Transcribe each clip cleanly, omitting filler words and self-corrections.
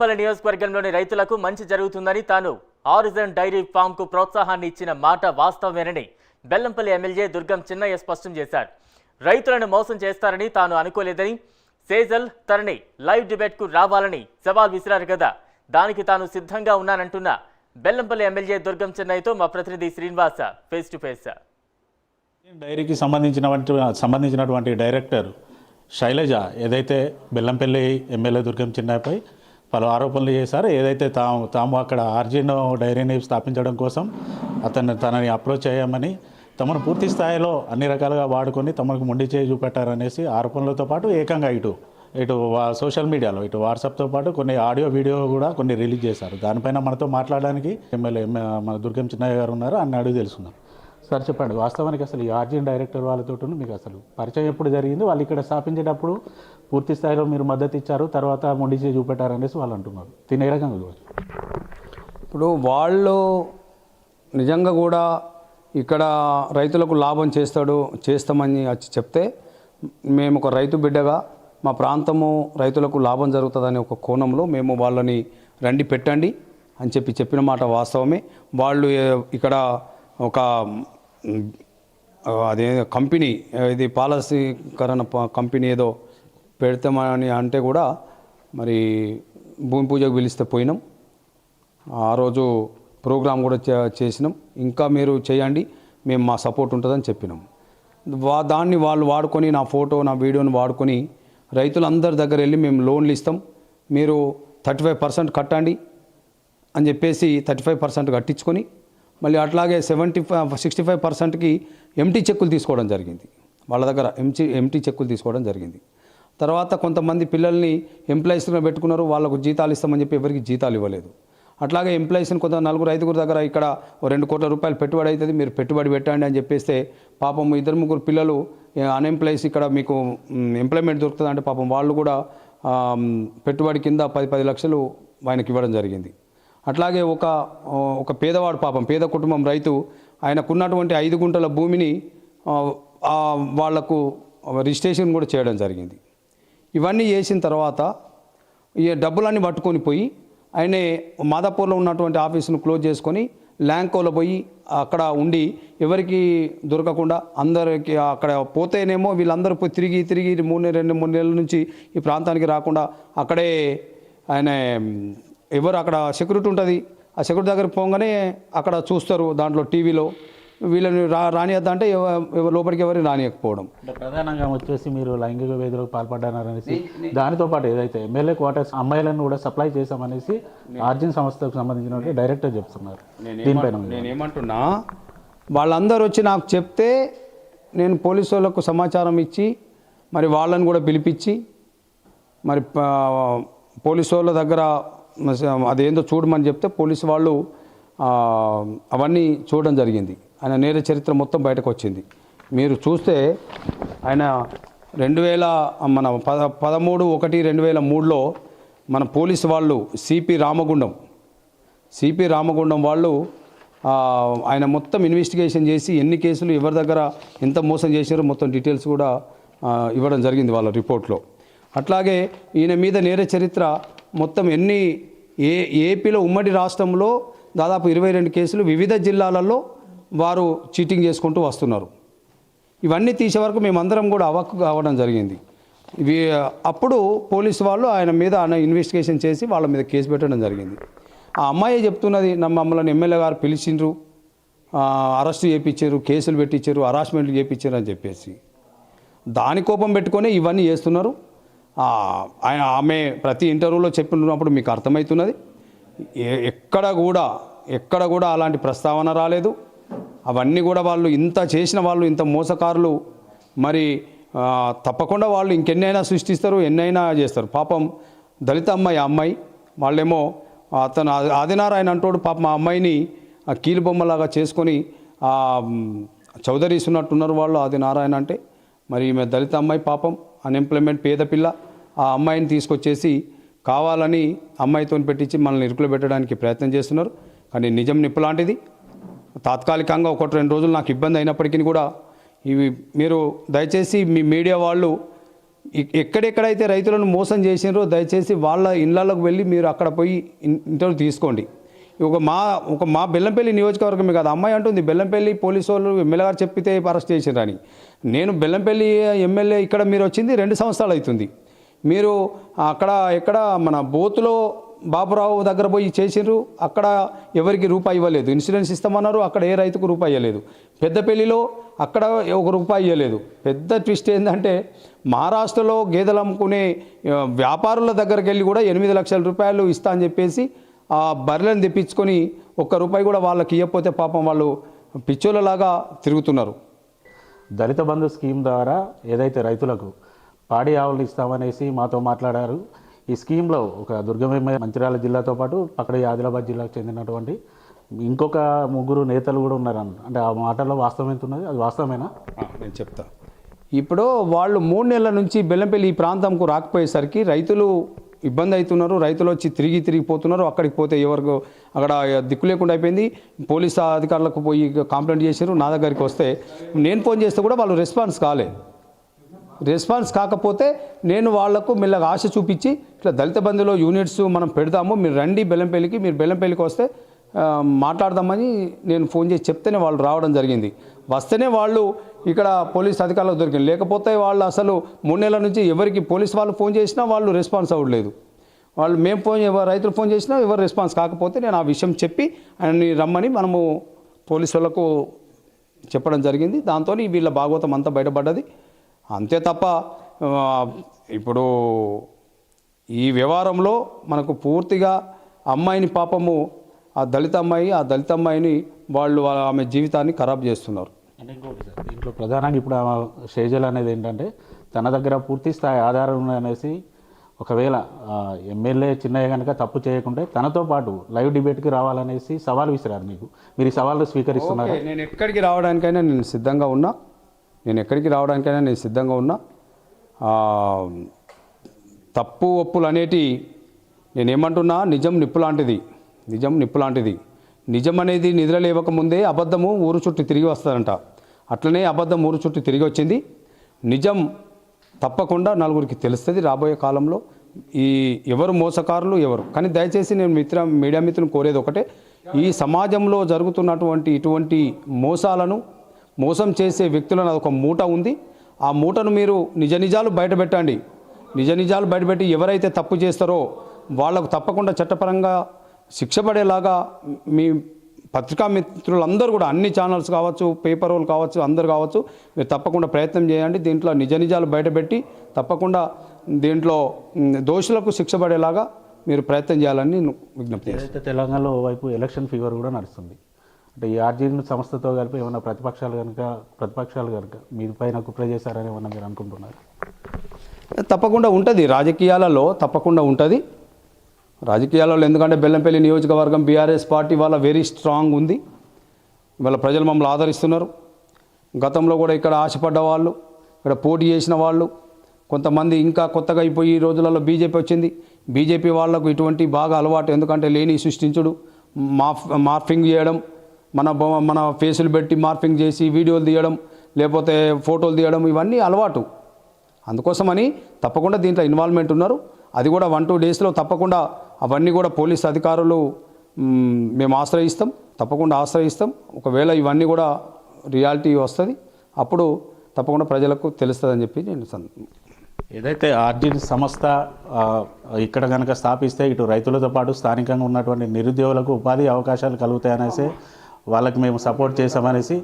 పల్లె నియోజకవర్గంలోని రైతులకు మంచి జరుగుతుందని తాను ఆరిజన్ డైరీ ఫామ్ కు ప్రోత్సాహాన్ని ఇచ్చిన మాట వాస్తవమేనని బెల్లంపల్లి ఎమ్మెల్యే దుర్గం చిన్నయ్య స్పష్టం చేశారు. రైతులను మోసం చేస్తారని తాను అనుకోలేదని, సేజల్ తనని లైవ్ డిబేట్ కు రావాలని సవాల్ విసిరారు కదా, దానికి తాను సిద్ధంగా ఉన్నానంటున్న బెల్లంపల్లి ఎమ్మెల్యే దుర్గం చిన్నయ్యతో మా ప్రతినిధి శ్రీనివాస ఫేస్ టు ఫేస్. డైరీకి సంబంధించినటువంటి డైరెక్టర్ శైలజ ఏదైతే బెల్లంపల్లి ఎమ్మెల్యే దుర్గం చిన్నయ్యపై పలు ఆరోపణలు చేశారు. ఏదైతే తాము అక్కడ ఆర్జిన్ డైరీని స్థాపించడం కోసం తనని అప్రోచ్ అయ్యామని, తమను పూర్తి స్థాయిలో అన్ని రకాలుగా వాడుకొని తమకు మొండి చేయి చూపెట్టారనేసి ఆరోపణలతో పాటు ఏకంగా ఇటు సోషల్ మీడియాలో ఇటు వాట్సాప్తో పాటు కొన్ని ఆడియో వీడియో కూడా కొన్ని రిలీజ్ చేశారు. దానిపైన మనతో మాట్లాడడానికి మన దుర్గం చిన్నయ్య గారు ఉన్నారు. అన్ని అడిగి తెలుసుకుందాం. సార్ చెప్పండి, వాస్తవానికి అసలు ఈ ఆర్జిన్ డైరెక్టర్ వాళ్ళతో మీకు అసలు పరిచయం ఎప్పుడు జరిగింది? వాళ్ళు ఇక్కడ స్థాపించేటప్పుడు పూర్తి స్థాయిలో మీరు మద్దతు ఇచ్చారు, తర్వాత మొండి చేయి చూపెట్టారనేసి వాళ్ళు అంటున్నారు. తినే రకంగా ఇప్పుడు వాళ్ళు నిజంగా కూడా ఇక్కడ రైతులకు లాభం చేస్తామని వచ్చి చెప్తే, మేము ఒక రైతు బిడ్డగా మా ప్రాంతము రైతులకు లాభం జరుగుతుందనే ఒక కోణంలో మేము వాళ్ళని రండి పెట్టండి అని చెప్పిన మాట వాస్తవమే. వాళ్ళు ఇక్కడ ఒక అదే కంపెనీ, ఇది పాలసీకరణ కంపెనీ ఏదో పెడతామని అంటే కూడా మరి భూమి పూజకు పిలిస్తే పోయినాం. ఆ రోజు ప్రోగ్రాం కూడా చేసినాం. ఇంకా మీరు చేయండి, మేము మా సపోర్ట్ ఉంటుందని చెప్పినాం. దాన్ని వాళ్ళు వాడుకొని, నా ఫోటో నా వీడియోని వాడుకొని రైతులందరి దగ్గర వెళ్ళి మేము లోన్లు ఇస్తాం, మీరు 35% కట్టండి అని చెప్పేసి 35% కట్టించుకొని మళ్ళీ అట్లాగే 65%కి ఎంటీ చెక్కులు తీసుకోవడం జరిగింది. వాళ్ళ దగ్గర ఎంటీ చెక్కులు తీసుకోవడం జరిగింది. తర్వాత కొంతమంది పిల్లల్ని ఎంప్లాయీస్గా పెట్టుకున్నారు, వాళ్ళకు జీతాలు ఇస్తామని చెప్పి ఎవరికి జీతాలు ఇవ్వలేదు. అట్లాగే ఎంప్లాయీస్ని కొంత 4-5 దగ్గర ఇక్కడ 2 కోట్ల రూపాయలు పెట్టుబడి అవుతుంది, మీరు పెట్టుబడి పెట్టండి అని చెప్పేస్తే పాపం 2-3 పిల్లలు అన్ఎంప్లాయీస్ ఇక్కడ మీకు ఎంప్లాయ్మెంట్ దొరుకుతుంది అంటే పాపం వాళ్ళు కూడా పెట్టుబడి కింద 10 లక్షలు ఆయనకి ఇవ్వడం జరిగింది. అట్లాగే ఒక పేదవాడు, పాపం పేద కుటుంబం రైతు, ఆయనకున్నటువంటి 5 గుంటల భూమిని వాళ్లకు రిజిస్ట్రేషన్ కూడా చేయడం జరిగింది. ఇవన్నీ చేసిన తర్వాత ఈ డబ్బులన్నీ పట్టుకొని పోయి ఆయన మాదాపూర్లో ఉన్నటువంటి ఆఫీసును క్లోజ్ చేసుకొని ల్యాంకోలో పోయి అక్కడ ఉండి ఎవరికి దొరకకుండా అందరికి అక్కడ పోతేనేమో వీళ్ళందరూ పోయి తిరిగి 2-3 నెలల నుంచి ఈ ప్రాంతానికి రాకుండా అక్కడే ఆయన ఎవరు అక్కడ సెక్యూరిటీ ఉంటుంది, ఆ సెక్యూరిటీ దగ్గర పోగానే అక్కడ చూస్తారు దాంట్లో టీవీలో వీళ్ళని రానియద్దా అంటే లోపలికి ఎవరిని రానియకపోవడం. ప్రధానంగా వచ్చేసి మీరు లైంగిక వేధులకు పాల్పడ్డారనేసి, దానితో పాటు ఏదైతే ఎమ్మెల్యే క్వార్టర్స్ అమ్మాయిలను కూడా సప్లై చేశామనేసి ఆర్జిన్ సంస్థకు సంబంధించిన డైరెక్టర్ చెప్తున్నారు. దీనిపైన నేనేమంటున్నా, వాళ్ళందరూ వచ్చి నాకు చెప్తే నేను పోలీసు వాళ్ళకు సమాచారం ఇచ్చి మరి వాళ్ళని కూడా పిలిపించి మరి పోలీసు వాళ్ళ దగ్గర అదేందో చూడమని చెప్తే పోలీసు వాళ్ళు అవన్నీ చూడడం జరిగింది. ఆయన నేర చరిత్ర మొత్తం బయటకు వచ్చింది. మీరు చూస్తే ఆయన 13/1/2003లో మన పోలీసు వాళ్ళు సిపి రామగుండం వాళ్ళు ఆయన మొత్తం ఇన్వెస్టిగేషన్ చేసి ఎన్ని కేసులు ఎవరి దగ్గర ఎంత మోసం చేశారో మొత్తం డీటెయిల్స్ కూడా ఇవ్వడం జరిగింది వాళ్ళ రిపోర్ట్లో. అట్లాగే ఈయన మీద నేర చరిత్ర మొత్తం ఏపీలో ఉమ్మడి రాష్ట్రంలో దాదాపు 22 కేసులు వివిధ జిల్లాలలో వారు చీటింగ్ చేసుకుంటూ వస్తున్నారు. ఇవన్నీ తీసే వరకు మేమందరం కూడా అవాక్కు కావడం జరిగింది. అప్పుడు పోలీసు వాళ్ళు ఆయన మీద ఇన్వెస్టిగేషన్ చేసి వాళ్ళ మీద కేసు పెట్టడం జరిగింది. ఆ అమ్మాయి చెప్తున్నది, మమ్మల్ని ఎమ్మెల్యే గారు పిలిచిండ్రు, అరెస్టు చేయించారు, కేసులు పెట్టించారు, హరాస్మెంట్లు చేయించారు అని చెప్పేసి దాని కోపం పెట్టుకొని ఇవన్నీ చేస్తున్నారు. ఆమె ప్రతి ఇంటర్వ్యూలో చెప్పినప్పుడు మీకు అర్థమవుతున్నది, ఎక్కడ కూడా అలాంటి ప్రస్తావన రాలేదు. అవన్నీ కూడా వాళ్ళు ఇంత చేసిన వాళ్ళు, ఇంత మోసకారులు, మరి తప్పకుండా వాళ్ళు ఇంకెన్నైనా సృష్టిస్తారు, ఎన్నైనా చేస్తారు. పాపం దళిత అమ్మాయి వాళ్ళేమో అతను ఆదినారాయణ అంటోడు పాపం ఆ అమ్మాయిని కీలుబొమ్మలాగా చేసుకొని చౌదరీస్ ఉన్నట్టున్నారు వాళ్ళు. ఆదినారాయణ అంటే మరి ఈమె దళిత అమ్మాయి, పాపం అన్ఎంప్లాయ్మెంట్ పేద పిల్ల. ఆ అమ్మాయిని తీసుకొచ్చేసి కావాలని అమ్మాయితో పెట్టించి మనల్ని ఇరుకులో పెట్టడానికి ప్రయత్నం చేస్తున్నారు. కానీ నిజం నిప్పు లాంటిది. తాత్కాలికంగా 1-2 రోజులు నాకు ఇబ్బంది అయినప్పటికీ కూడా ఇవి మీరు దయచేసి మీ మీడియా వాళ్ళు ఎక్కడెక్కడైతే రైతులను మోసం చేసినారో దయచేసి వాళ్ళ ఇళ్ళలోకి వెళ్ళి మీరు అక్కడ పోయి ఇంటర్వ్యూ తీసుకోండి. ఒక మా బెల్లంపల్లి నియోజకవర్గమే కాదు, అమ్మాయి అంటుంది బెల్లంపల్లి పోలీసు వాళ్ళు ఎమ్మెల్యే గారు చెప్పితే అరెస్ట్ చేసిరని. నేను బెల్లంపల్లి ఎమ్మెల్యే ఇక్కడ మీరు వచ్చింది 2 సంవత్సరాలు అవుతుంది. మీరు ఎక్కడ మన బోతులో బాబురావు దగ్గర పోయి చేసిండ్రు, అక్కడ ఎవరికి రూపాయి ఇవ్వలేదు. ఇన్సూరెన్స్ ఇస్తామన్నారు, అక్కడ ఏ రైతుకు రూపాయి ఇవ్వలేదు. పెద్దపల్లిలో అక్కడ ఒక రూపాయి ఇవ్వలేదు. పెద్ద ట్విస్ట్ ఏంటంటే మహారాష్ట్రలో గేదెలు అమ్ముకునే వ్యాపారుల దగ్గరికి వెళ్ళి కూడా 8 లక్షల రూపాయలు ఇస్తా అని చెప్పేసి ఆ బర్రెలను తెప్పించుకొని ₹1 కూడా వాళ్ళకి ఇవ్వకపోతే పాపం వాళ్ళు పిచ్చోళ్ళలాగా తిరుగుతున్నారు. దళిత బంధు స్కీమ్ ద్వారా ఏదైతే రైతులకు పాడి ఆవులు ఇస్తామనేసి మాతో మాట్లాడారు. ఈ స్కీమ్లో ఒక దుర్గమే మంచిర్యాల జిల్లాతో పాటు పక్కన ఆదిలాబాద్ జిల్లాకు చెందినటువంటి ఇంకొక 3 నేతలు కూడా ఉన్నారన్న. అంటే ఆ మాటల్లో వాస్తవం ఎంత ఉన్నది, అది వాస్తవమేనా? నేను చెప్తా. ఇప్పుడు వాళ్ళు 3 నెలల నుంచి బెల్లంపల్లి ఈ ప్రాంతంకు రాకపోయేసరికి రైతులు ఇబ్బంది అవుతున్నారు. రైతులు వచ్చి తిరిగిపోతున్నారు. అక్కడికి పోతే ఎవరికి అక్కడ దిక్కు లేకుండా అయిపోయింది. పోలీస్ అధికారులకు పోయి కంప్లైంట్ చేశారు. నా దగ్గరికి వస్తే నేను ఫోన్ చేస్తే కూడా వాళ్ళు రెస్పాన్స్ కాకపోతే నేను వాళ్లకు మెల్లగా ఆశ చూపించి ఇట్లా దళిత బంధులో యూనిట్స్ మనం పెడతాము, మీరు రండి బెల్లంపల్లికి, మీరు బెల్లంపల్లికి వస్తే మాట్లాడదామని నేను ఫోన్ చేసి చెప్తేనే వాళ్ళు రావడం జరిగింది. వస్తేనే వాళ్ళు ఇక్కడ పోలీస్ అధికారులకు దొరికింది. లేకపోతే వాళ్ళు అసలు 3 నెలల నుంచి ఎవరికి పోలీస్ వాళ్ళు ఫోన్ చేసినా వాళ్ళు రెస్పాన్స్ అవ్వట్లేదు. వాళ్ళు రైతులు ఫోన్ చేసినా ఎవరు రెస్పాన్స్ కాకపోతే నేను ఆ విషయం చెప్పి ఆయన్ని రమ్మని మనము పోలీసు వాళ్ళకు చెప్పడం జరిగింది. దాంతో వీళ్ళ భాగవతం అంతా బయటపడ్డది. అంతే తప్ప ఇప్పుడు ఈ వ్యవహారంలో మనకు పూర్తిగా అమ్మాయిని పాపము ఆ దళిత అమ్మాయిని వాళ్ళు ఆమె జీవితాన్ని ఖరాబ్ చేస్తున్నారు. అంటే ఇంకోటి సార్, దీంట్లో ప్రధానంగా ఇప్పుడు షేజల్ అనేది ఏంటంటే తన దగ్గర పూర్తి స్థాయి ఆధారం ఉందనేసి ఒకవేళ ఎమ్మెల్యే చిన్నయ్య కనుక తప్పు చేయకుంటే తనతో పాటు లైవ్ డిబేట్కి రావాలనేసి సవాల్ విసిరారు. మీరు ఈ సవాళ్ళు స్వీకరిస్తున్నారు? నేను ఎక్కడికి రావడానికైనా నేను సిద్ధంగా ఉన్నా. తప్పు ఒప్పులు అనేటి నేనేమంటున్నా, నిజం నిప్పు లాంటిది. నిజం అనేది నిద్ర లేవకముందే అబద్ధము ఊరు చుట్టూ తిరిగి వస్తారంట. అట్లనే అబద్ధం ఊరు చుట్టూ తిరిగి వచ్చింది. నిజం తప్పకుండా నలుగురికి తెలుస్తుంది రాబోయే కాలంలో. ఎవరు మోసకారులు ఎవరు. కానీ దయచేసి నేను మీడియా మిత్రులను కోరేది ఒకటే, ఈ సమాజంలో జరుగుతున్నటువంటి ఇటువంటి మోసం చేసే వ్యక్తులను అదొక మూట ఉంది. ఆ మూటను మీరు నిజాలు బయటపెట్టి ఎవరైతే తప్పు చేస్తారో వాళ్లకు తప్పకుండా చట్టపరంగా శిక్ష పడేలాగా మీ పత్రికా మిత్రులందరూ కూడా అన్ని ఛానల్స్ కావచ్చు, పేపర్ వాళ్ళు కావచ్చు, అందరు కావచ్చు, మీరు తప్పకుండా ప్రయత్నం చేయండి. దీంట్లో నిజాలు బయటపెట్టి తప్పకుండా దీంట్లో దోషులకు శిక్ష పడేలాగా మీరు ప్రయత్నం చేయాలని నేను విజ్ఞప్తి చేస్తాను. తెలంగాణలో వైపు ఎలక్షన్ ఫీవర్ కూడా నడుస్తుంది. అంటే ఈ ఆర్జీన్ సంస్థతో కలిపి ఏమైనా ప్రతిపక్షాలు కనుక మీపైన కుట్ర చేశారని ఏమన్నా మీరు అనుకుంటున్నారు? తప్పకుండా ఉంటుంది, రాజకీయాలలో తప్పకుండా ఉంటుంది. ఎందుకంటే బెల్లంపల్లి నియోజకవర్గం బీఆర్ఎస్ పార్టీ వాళ్ళ వెరీ స్ట్రాంగ్ ఉంది. ఇవాళ ప్రజలు మమ్మల్ని ఆదరిస్తున్నారు. గతంలో కూడా ఇక్కడ ఆశపడ్డ వాళ్ళు, ఇక్కడ పోటీ చేసిన వాళ్ళు కొంతమంది ఇంకా కొత్తగా అయిపోయి ఈ రోజులలో బీజేపీ వచ్చింది. బీజేపీ వాళ్లకు ఇటువంటి బాగా అలవాటు. ఎందుకంటే లేని సృష్టించుడు, మార్ఫింగ్ చేయడం, మన ఫేసులు పెట్టి మార్ఫింగ్ చేసి వీడియోలు తీయడం, లేకపోతే ఫోటోలు తీయడం, ఇవన్నీ అలవాటు. అందుకోసమని తప్పకుండా దీంట్లో ఇన్వాల్వ్మెంట్ ఉన్నారు. అది కూడా 1-2 డేస్లో తప్పకుండా అవన్నీ కూడా పోలీస్ అధికారులు మేము తప్పకుండా ఆశ్రయిస్తాం. ఒకవేళ ఇవన్నీ కూడా రియాలిటీ వస్తుంది, అప్పుడు తప్పకుండా ప్రజలకు తెలుస్తుందని చెప్పి నేను ఏదైతే ఆర్జీన్ సంస్థ ఇక్కడ కనుక స్థాపిస్తే ఇటు రైతులతో పాటు స్థానికంగా ఉన్నటువంటి నిరుద్యోగులకు ఉపాధి అవకాశాలు కలుగుతాయనేసి వాళ్ళకి మేము సపోర్ట్ చేసామనేసి,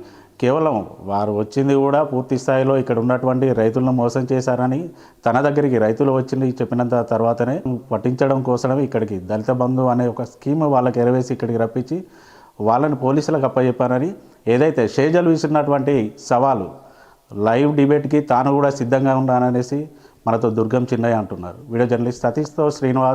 కేవలం వారు వచ్చింది కూడా పూర్తి స్థాయిలో ఇక్కడ ఉన్నటువంటి రైతులను మోసం చేశారని తన దగ్గరికి రైతులు వచ్చింది చెప్పినంత తర్వాతనే పట్టించడం కోసమే ఇక్కడికి దళిత బంధు అనే ఒక స్కీమ్ వాళ్ళకి ఎరవేసి ఇక్కడికి రప్పించి వాళ్ళని పోలీసులకు అప్పచెప్పారని, ఏదైతే షేజల్ విసిరినటువంటి సవాలు లైవ్ డిబేట్కి తాను కూడా సిద్ధంగా ఉన్నాననేసి మనతో దుర్గం చిన్నయ్య అంటున్నారు. వీడియో జర్నలిస్ట్ సతీష్తో శ్రీనివాస్.